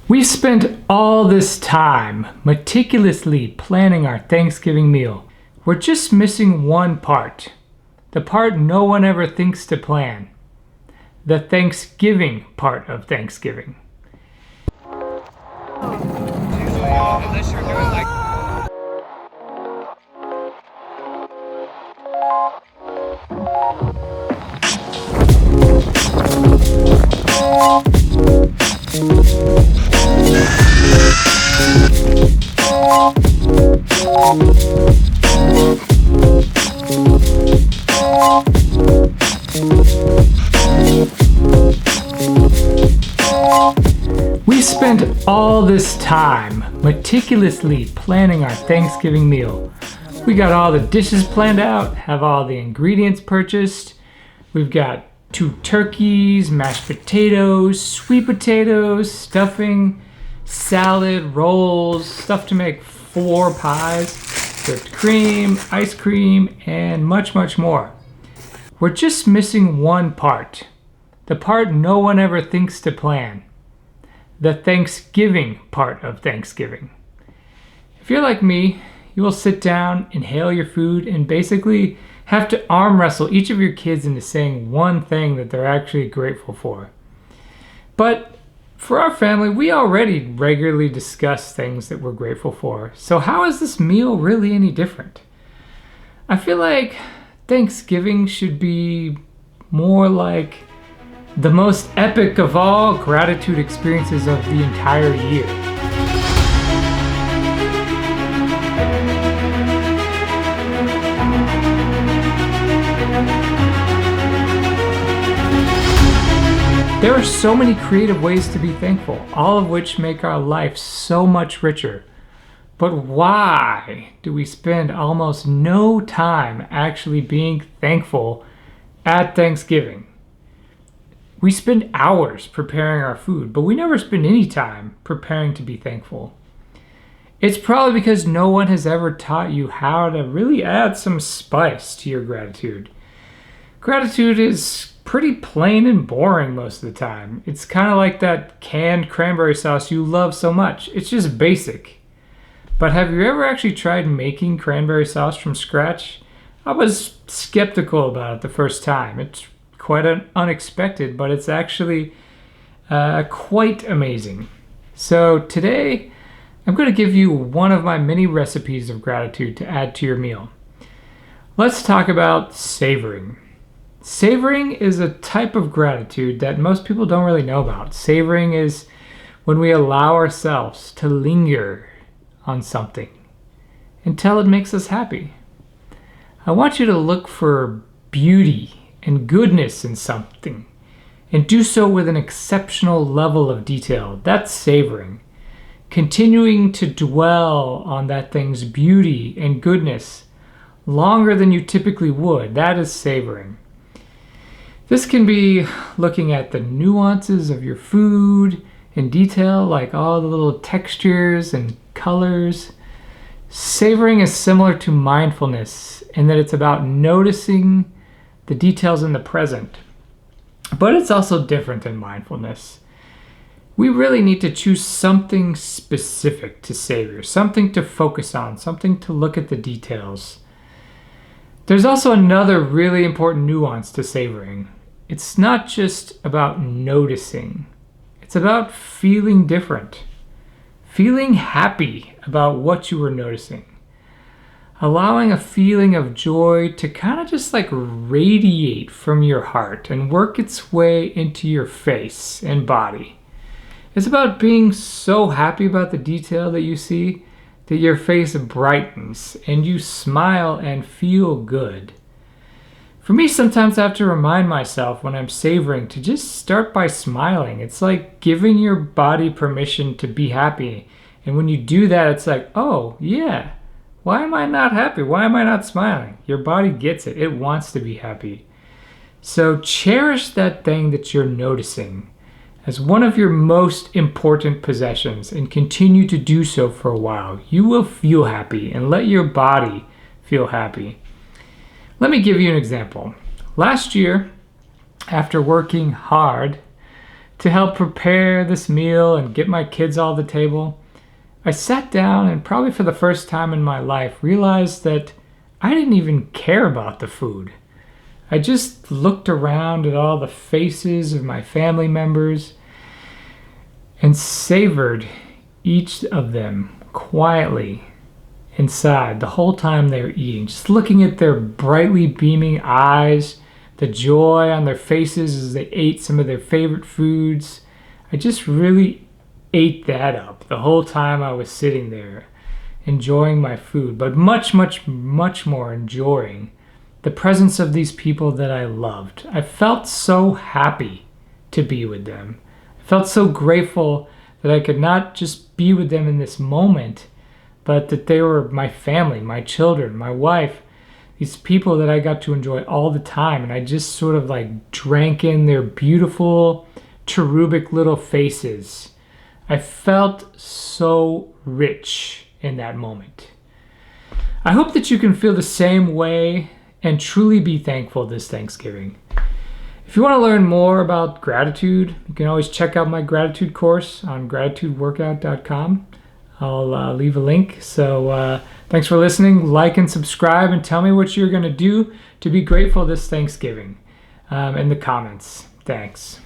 We spent all this time meticulously planning our Thanksgiving meal. We're just missing one part. The part no one ever thinks to plan. The Thanksgiving part of Thanksgiving. Unless you're doing like We spent all this time meticulously planning our Thanksgiving meal. We got all the dishes planned out, have all the ingredients purchased. We've got 2 turkeys, mashed potatoes, sweet potatoes, stuffing, salad, rolls, stuff to make 4 pies, whipped cream, ice cream, and much, much more. We're just missing one part. The part no one ever thinks to plan. The Thanksgiving part of Thanksgiving. If you're like me, you will sit down, inhale your food, and basically have to arm wrestle each of your kids into saying one thing that they're actually grateful for. But for our family, we already regularly discuss things that we're grateful for. So how is this meal really any different? I feel like Thanksgiving should be more like the most epic of all gratitude experiences of the entire year. There are so many creative ways to be thankful, all of which make our life so much richer. But why do we spend almost no time actually being thankful at Thanksgiving? We spend hours preparing our food, but we never spend any time preparing to be thankful. It's probably because no one has ever taught you how to really add some spice to your gratitude. Gratitude is pretty plain and boring most of the time. It's kind of like that canned cranberry sauce you love so much. It's just basic. But have you ever actually tried making cranberry sauce from scratch? I was skeptical about it the first time. It's quite unexpected, but it's actually quite amazing. So today, I'm going to give you one of my many recipes of gratitude to add to your meal. Let's talk about savoring. Savoring is a type of gratitude that most people don't really know about. Savoring is when we allow ourselves to linger on something until it makes us happy. I want you to look for beauty and goodness in something, and do so with an exceptional level of detail. That's savoring. Continuing to dwell on that thing's beauty and goodness longer than you typically would, that is savoring. This can be looking at the nuances of your food in detail, like all the little textures and colors. Savoring is similar to mindfulness in that it's about noticing the details in the present. But it's also different than mindfulness. We really need to choose something specific to savor, something to focus on, something to look at the details. There's also another really important nuance to savoring. It's not just about noticing. It's about feeling different. Feeling happy about what you were noticing. Allowing a feeling of joy to kind of just like radiate from your heart and work its way into your face and body. It's about being so happy about the detail that you see that your face brightens and you smile and feel good. For me, sometimes I have to remind myself when I'm savoring to just start by smiling. It's like giving your body permission to be happy. And when you do that, it's like, oh yeah, why am I not happy? Why am I not smiling? Your body gets it. It wants to be happy. So cherish that thing that you're noticing as one of your most important possessions and continue to do so for a while. You will feel happy and let your body feel happy. Let me give you an example. Last year, after working hard to help prepare this meal and get my kids all at the table, I sat down and probably for the first time in my life realized that I didn't even care about the food. I just looked around at all the faces of my family members and savored each of them quietly inside the whole time they were eating, just looking at their brightly beaming eyes, the joy on their faces as they ate some of their favorite foods. I just really ate that up the whole time I was sitting there enjoying my food, but much, much, much more enjoying the presence of these people that I loved. I felt so happy to be with them. I felt so grateful that I could not just be with them in this moment, but that they were my family, my children, my wife, these people that I got to enjoy all the time. And I just sort of like drank in their beautiful, cherubic little faces. I felt so rich in that moment. I hope that you can feel the same way and truly be thankful this Thanksgiving. If you want to learn more about gratitude, you can always check out my gratitude course on gratitudeworkout.com. I'll leave a link. So thanks for listening. Like and subscribe and tell me what you're going to do to be grateful this Thanksgiving in the comments. Thanks.